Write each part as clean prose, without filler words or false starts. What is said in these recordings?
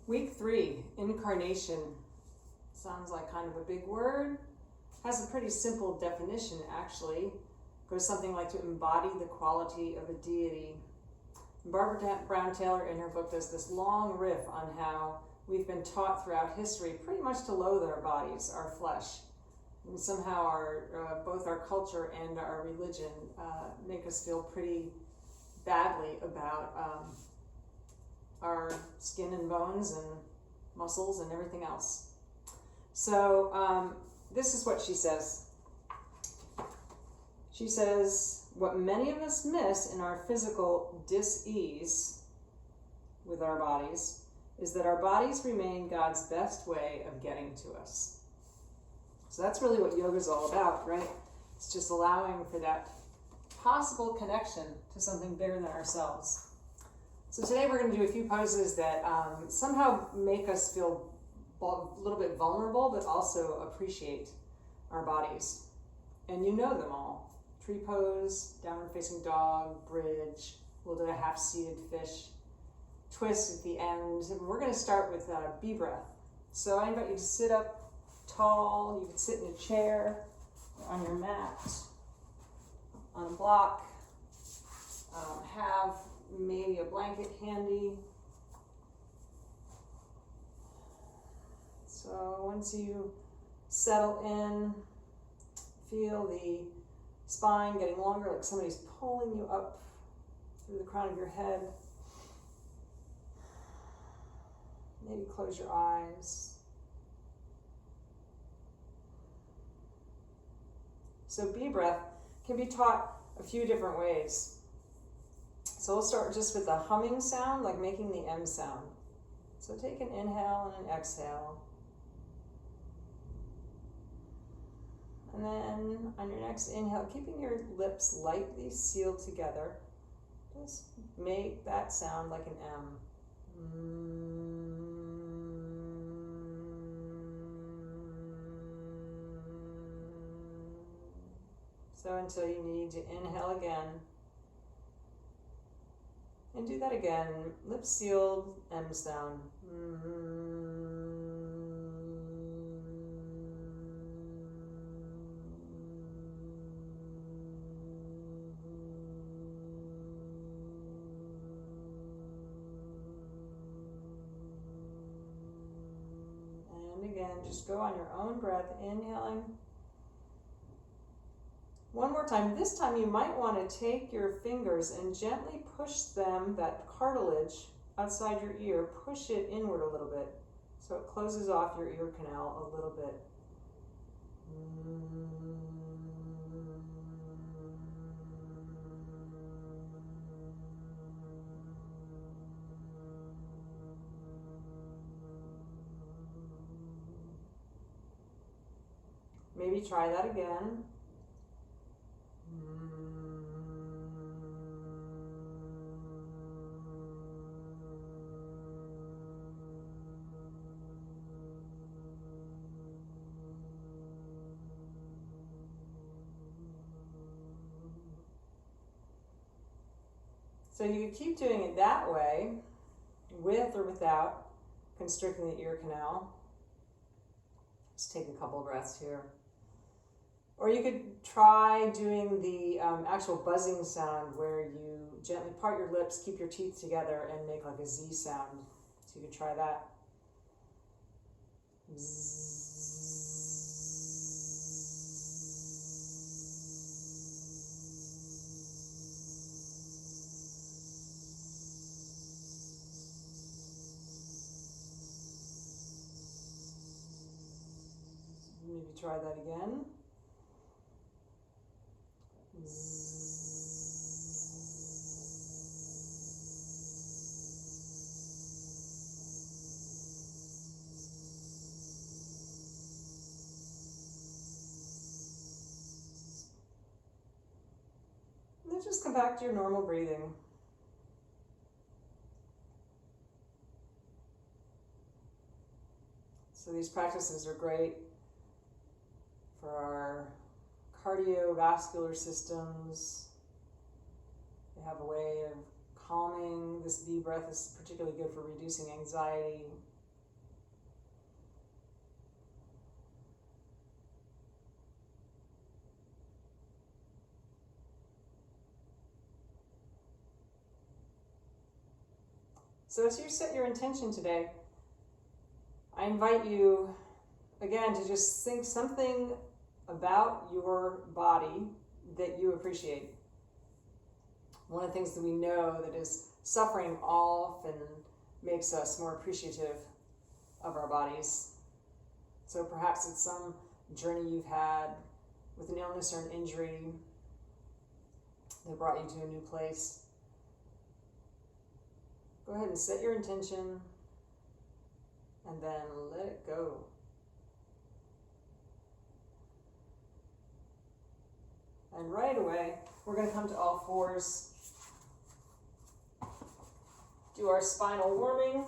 Week 3, Incarnation. Sounds like kind of a big word. Has a pretty simple definition, actually. Goes something like to embody the quality of a deity. Barbara Brown Taylor in her book does this long riff on how we've been taught throughout history pretty much to loathe our bodies, our flesh. And somehow both our culture and our religion make us feel pretty badly about our skin and bones and muscles and everything else. So this is what she says. She says, what many of us miss in our physical dis-ease with our bodies is that our bodies remain God's best way of getting to us. So that's really what yoga is all about, right? It's just allowing for that possible connection to something bigger than ourselves. So today we're going to do a few poses that somehow make us feel a little bit vulnerable, but also appreciate our bodies. And you know them all. Tree pose, downward facing dog, bridge. We'll do a half-seated fish, twist at the end. And we're going to start with bee breath. So I invite you to sit up tall. You can sit in a chair, on your mat, on a block. Have maybe a blanket handy. So once you settle in, feel the spine getting longer, like somebody's pulling you up through the crown of your head. Maybe close your eyes. So bee breath can be taught a few different ways. So we'll start just with the humming sound, like making the M sound. So take an inhale and an exhale. And then on your next inhale, keeping your lips lightly sealed together, just make that sound like an M. So until you need to inhale again. And do that again, lips sealed, M sound. And again, just go on your own breath, inhaling. One more time. This time you might want to take your fingers and gently push them, that cartilage outside your ear, push it inward a little bit so it closes off your ear canal a little bit. Maybe try that again. So you can keep doing it that way, with or without constricting the ear canal. Just take a couple of breaths here. Or you could try doing the actual buzzing sound where you gently part your lips, keep your teeth together, and make like a Z sound. So you could try that. Maybe try that again. And then just come back to your normal breathing. So these practices are great for our cardiovascular systems. They have a way of calming. This bee breath is particularly good for reducing anxiety, So as you set your intention today, I invite you, again, to just think something about your body that you appreciate. One of the things that we know that is suffering often makes us more appreciative of our bodies. So perhaps it's some journey you've had with an illness or an injury that brought you to a new place. Go ahead and set your intention and then let it go. And right away, we're going to come to all fours. Do our spinal warming.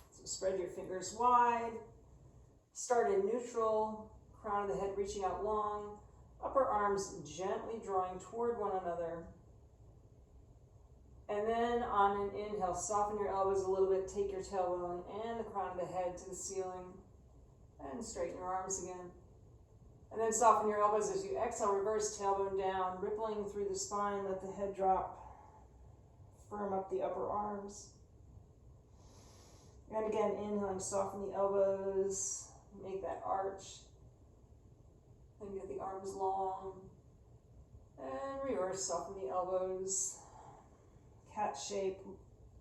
So spread your fingers wide. Start in neutral, crown of the head reaching out long, upper arms gently drawing toward one another. And then on an inhale, soften your elbows a little bit, take your tailbone and the crown of the head to the ceiling, and straighten your arms again. And then soften your elbows as you exhale, reverse tailbone down, rippling through the spine, let the head drop. Firm up the upper arms. And again, inhaling, soften the elbows, make that arch, and get the arms long. And reverse, soften the elbows. Cat shape,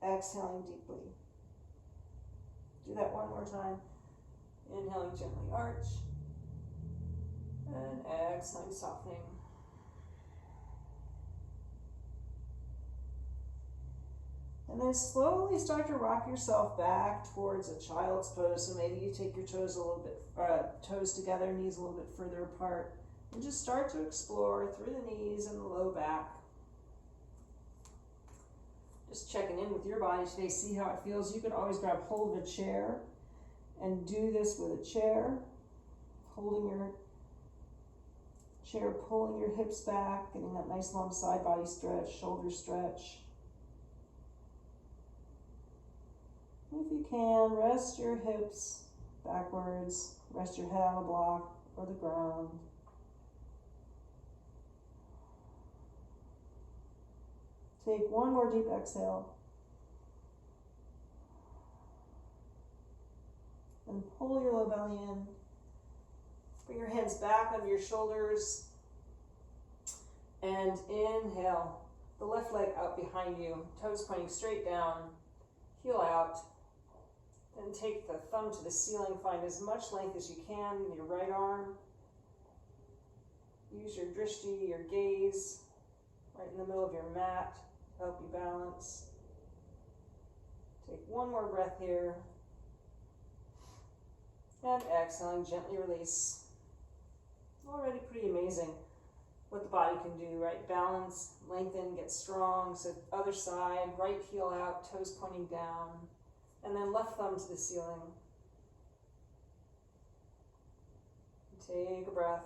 exhaling deeply. Do that one more time. Inhaling, gently arch. And exhaling, softening. And then slowly start to rock yourself back towards a child's pose. So maybe you take your toes a little bit, toes together, knees a little bit further apart. And just start to explore through the knees and the low back. Just checking in with your body today, see how it feels. You could always grab hold of a chair and do this with a chair, holding your chair, pulling your hips back, getting that nice long side body stretch, shoulder stretch. If you can, rest your hips backwards, rest your head on a block or the ground. Take one more deep exhale. And pull your low belly in. Bring your hands back under your shoulders. And inhale. The left leg out behind you, toes pointing straight down, heel out. Then take the thumb to the ceiling. Find as much length as you can in your right arm. Use your drishti, your gaze, right in the middle of your mat. Help you balance. Take one more breath here. And exhaling, gently release. Already pretty amazing what the body can do, right? Balance, lengthen, get strong. So other side, right heel out, toes pointing down. And then left thumb to the ceiling. Take a breath.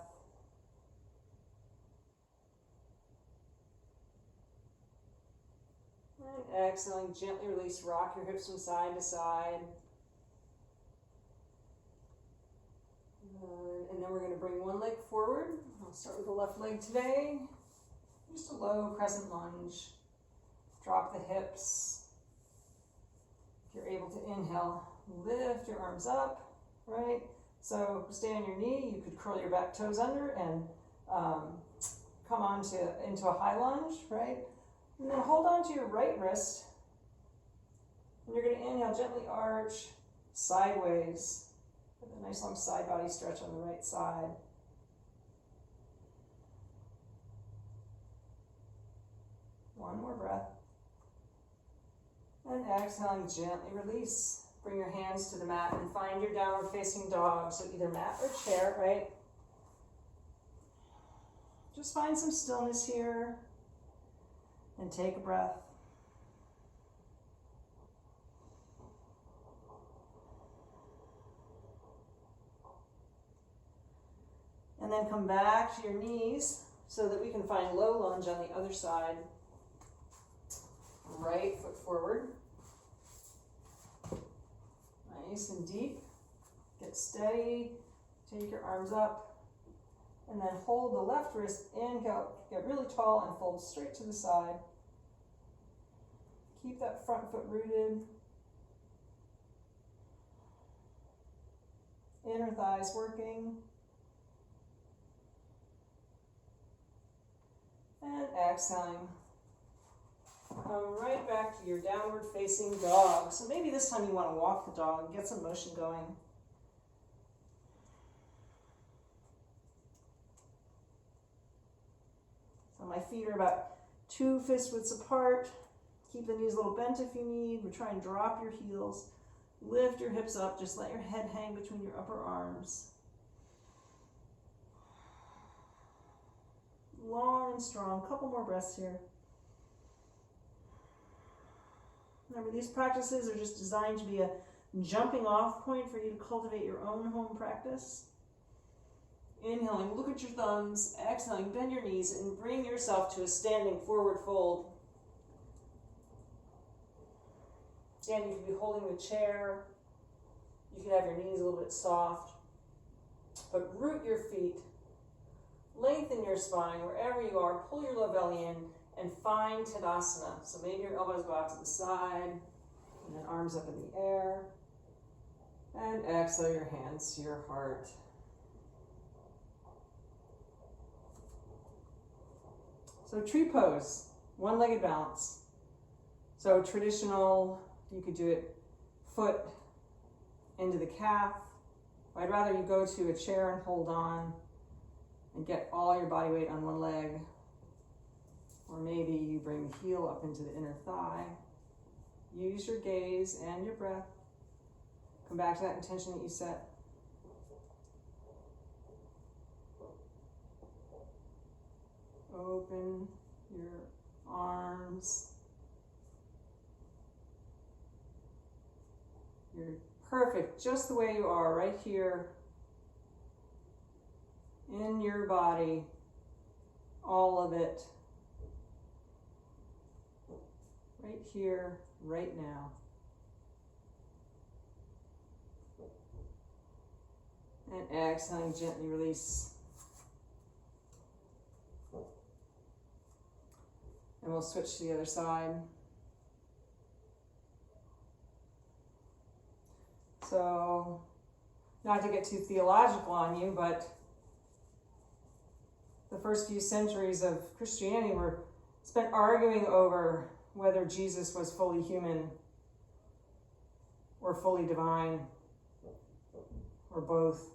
And exhaling, gently release, rock your hips from side to side. And then we're going to bring one leg forward. I'll start with the left leg today. Just a low crescent lunge. Drop the hips. If you're able to inhale, lift your arms up, right? So stay on your knee. You could curl your back toes under and come on into a high lunge, right? And then hold on to your right wrist. And you're going to inhale, gently arch sideways. With a nice long side body stretch on the right side. One more breath. And exhaling, gently release. Bring your hands to the mat and find your downward facing dog. So either mat or chair, right? Just find some stillness here. And take a breath. And then come back to your knees so that we can find low lunge on the other side. Right foot forward. Nice and deep. Get steady. Take your arms up. And then hold the left wrist in. Get really tall and fold straight to the side. Keep that front foot rooted. Inner thighs working. And exhaling. Come right back to your downward facing dog. So maybe this time you want to walk the dog and get some motion going. So my feet are about 2 fist widths apart. Keep the knees a little bent if you need. We're trying to drop your heels. Lift your hips up. Just let your head hang between your upper arms. Long and strong. Couple more breaths here. Remember, these practices are just designed to be a jumping off point for you to cultivate your own home practice. Inhaling, look at your thumbs. Exhaling, bend your knees and bring yourself to a standing forward fold. Again, you could be holding the chair. You could have your knees a little bit soft. But root your feet. Lengthen your spine wherever you are. Pull your low belly in and find Tadasana. So maybe your elbows go out to the side and then arms up in the air. And exhale your hands to your heart. So tree pose, one-legged balance. So traditional, you could do it foot into the calf. I'd rather you go to a chair and hold on and get all your body weight on one leg. Or maybe you bring the heel up into the inner thigh. Use your gaze and your breath. Come back to that intention that you set. Open your arms. You're perfect just the way you are right here in your body, all of it. Right here, right now. And exhaling, gently release. And we'll switch to the other side. So, not to get too theological on you, but the first few centuries of Christianity were spent arguing over whether Jesus was fully human or fully divine or both.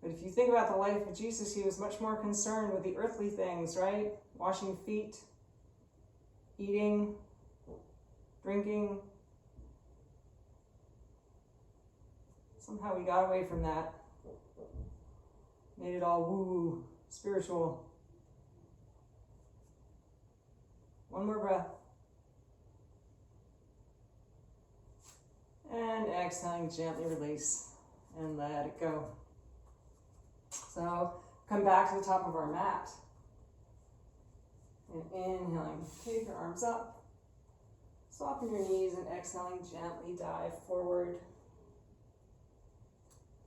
But if you think about the life of Jesus, he was much more concerned with the earthly things, right? Washing feet, eating, drinking. Somehow we got away from that. Made it all woo-woo, spiritual. One more breath. And exhaling, gently release and let it go. So come back to the top of our mat. And inhaling, take your arms up. Soften your knees and exhaling, gently dive forward.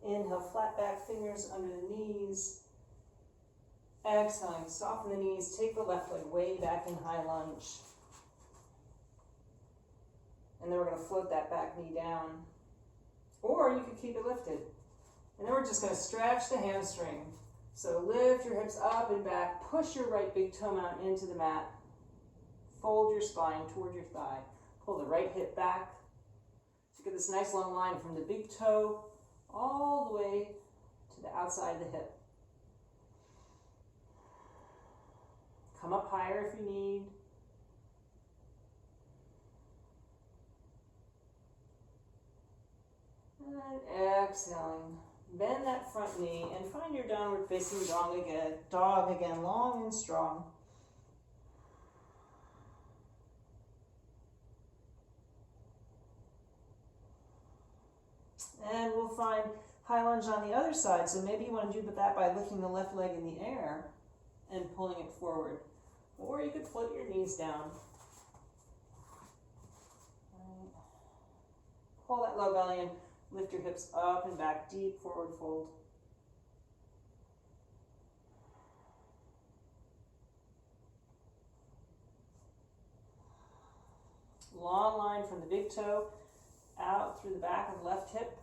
Inhale, flat back, fingers under the knees. Exhaling, soften the knees, take the left leg way back in high lunge. And then we're going to float that back knee down. Or you could keep it lifted. And then we're just going to stretch the hamstring. So lift your hips up and back. Push your right big toe mountain into the mat. Fold your spine toward your thigh. Pull the right hip back. So get this nice long line from the big toe all the way to the outside of the hip. Come up higher if you need. And exhaling. Bend that front knee and find your downward facing dog again, long and strong. And we'll find high lunge on the other side. So maybe you want to do that by lifting the left leg in the air and pulling it forward. Or you could float your knees down. Pull that low belly in. Lift your hips up and back, deep forward fold. Long line from the big toe out through the back of the left hip.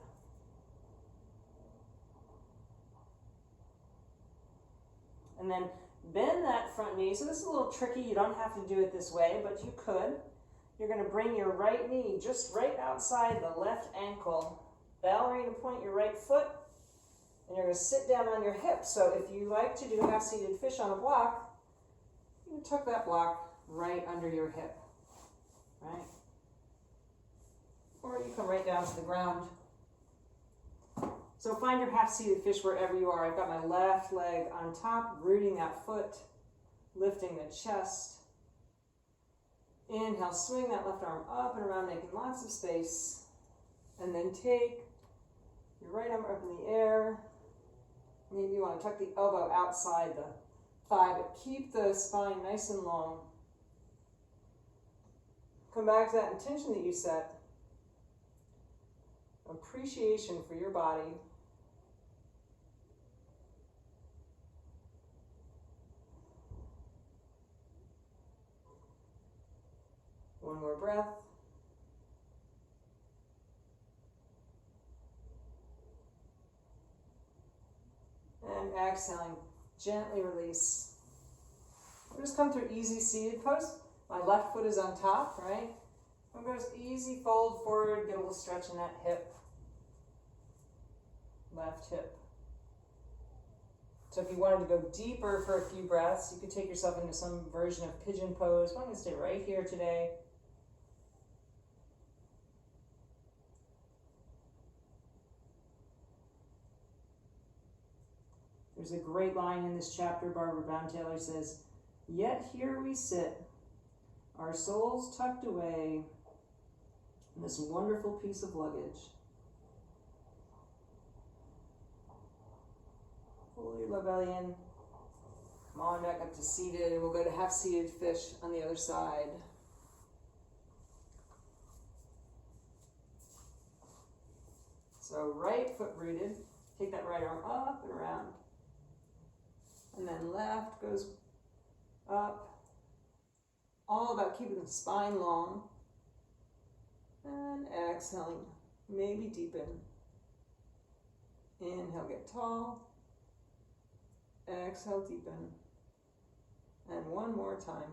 And then bend that front knee. So this is a little tricky. You don't have to do it this way, but you could. You're going to bring your right knee just right outside the left ankle. Ballerina point your right foot, and you're going to sit down on your hip. So if you like to do half-seated fish on a block, you can tuck that block right under your hip, right? Or you come right down to the ground. So find your half-seated fish wherever you are. I've got my left leg on top, rooting that foot, lifting the chest. Inhale, swing that left arm up and around, making lots of space. And then take your right arm up in the air. Maybe you want to tuck the elbow outside the thigh, but keep the spine nice and long. Come back to that intention that you set. Appreciation for your body. One more breath. And exhaling, gently release. We'll just come through easy seated pose. My left foot is on top, right? I'm going to easy fold forward, get a little stretch in that hip. Left hip. So if you wanted to go deeper for a few breaths, you could take yourself into some version of pigeon pose. I'm going to stay right here today. There's a great line in this chapter. Barbara Brown Taylor says, "Yet here we sit, our souls tucked away in this wonderful piece of luggage." Pull your low belly in. Come on back up to seated, and we'll go to half-seated fish on the other side. So right foot rooted. Take that right arm up and around. And then left goes up. All about keeping the spine long. And exhaling. Maybe deepen. Inhale, get tall. Exhale, deepen. And one more time.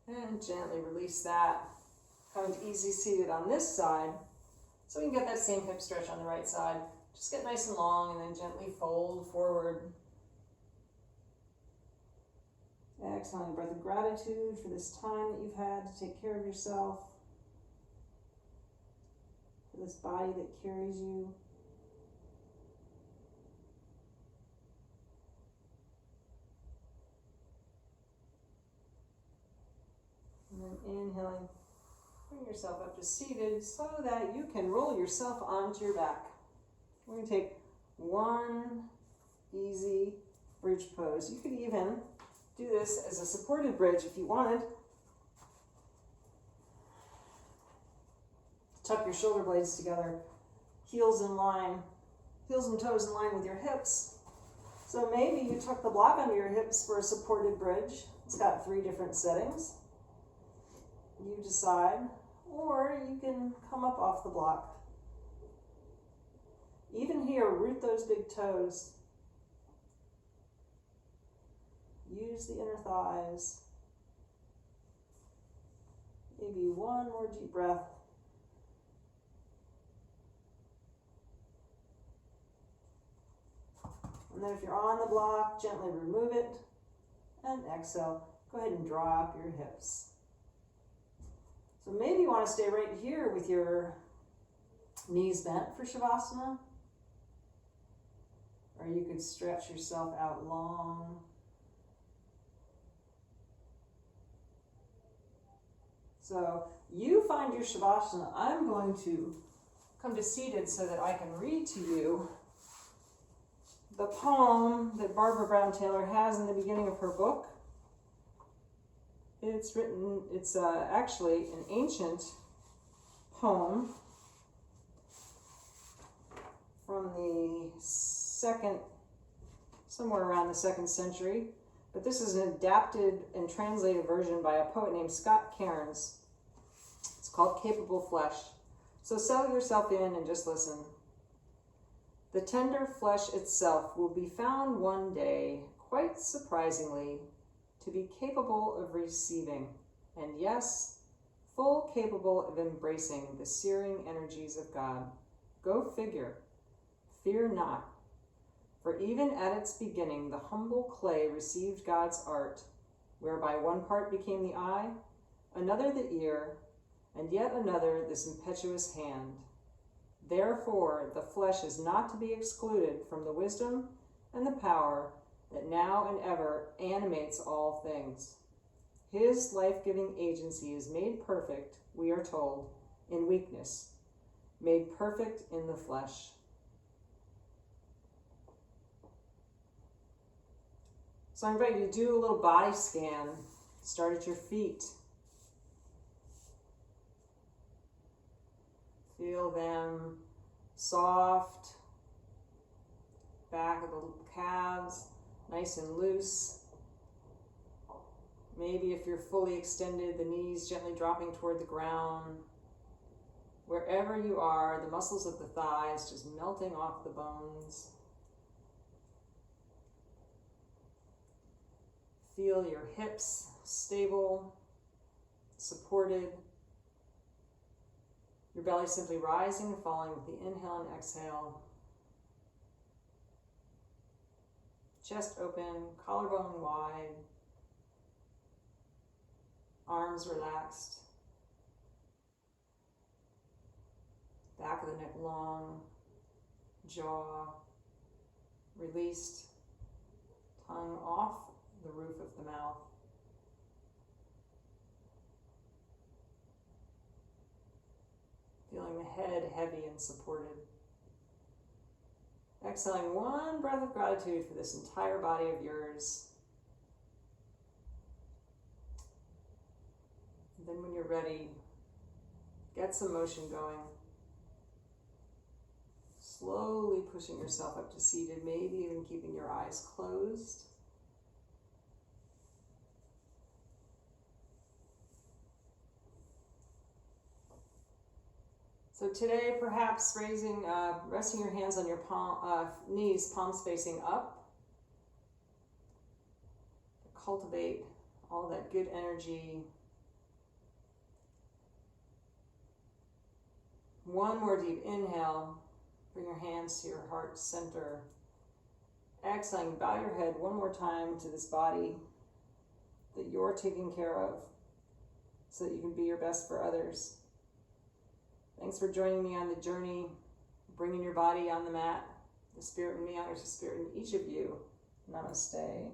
And gently release that. Come to easy seated on this side. So we can get that same hip stretch on the right side. Just get nice and long and then gently fold forward. Exhaling a breath of gratitude for this time that you've had to take care of yourself. For this body that carries you. And then inhaling, bring yourself up to seated so that you can roll yourself onto your back. We're going to take one easy bridge pose. You could even do this as a supported bridge if you wanted. Tuck your shoulder blades together, heels in line, heels and toes in line with your hips. So maybe you tuck the block under your hips for a supported bridge. It's got 3 different settings. You decide, or you can come up off the block. Even here, root those big toes. Use the inner thighs. Maybe one more deep breath. And then if you're on the block, gently remove it and exhale. Go ahead and drop your hips. So maybe you want to stay right here with your knees bent for Shavasana. Or you could stretch yourself out long. So you find your Shavasana. I'm going to come to seated so that I can read to you the poem that Barbara Brown Taylor has in the beginning of her book. It's actually an ancient poem from the 2nd somewhere around the 2nd century, but this is an adapted and translated version by a poet named Scott Cairns. It's called Capable Flesh. So settle yourself in and just listen. The tender flesh itself will be found one day, quite surprisingly, to be capable of receiving, and yes, full capable of embracing the searing energies of God. Go figure. Fear not. For even at its beginning, the humble clay received God's art, whereby one part became the eye, another the ear, and yet another this impetuous hand. Therefore, the flesh is not to be excluded from the wisdom and the power that now and ever animates all things. His life-giving agency is made perfect, we are told, in weakness, made perfect in the flesh. So I invite you to do a little body scan. Start at your feet. Feel them soft, back of the calves, nice and loose. Maybe if you're fully extended, the knees gently dropping toward the ground. Wherever you are, the muscles of the thighs just melting off the bones. Feel your hips stable, supported. Your belly simply rising and falling with the inhale and exhale. Chest open, collarbone wide. Arms relaxed. Back of the neck long. Jaw released. Tongue off the roof of the mouth. Feeling the head heavy and supported. Exhaling one breath of gratitude for this entire body of yours. And then when you're ready, get some motion going. Slowly pushing yourself up to seated, maybe even keeping your eyes closed. So today, perhaps resting your hands on your knees, palms facing up. Cultivate all that good energy. One more deep inhale. Bring your hands to your heart center. Exhaling, bow your head one more time to this body that you're taking care of so that you can be your best for others. Thanks for joining me on the journey, bringing your body on the mat, the spirit in me honors the spirit in each of you. Namaste.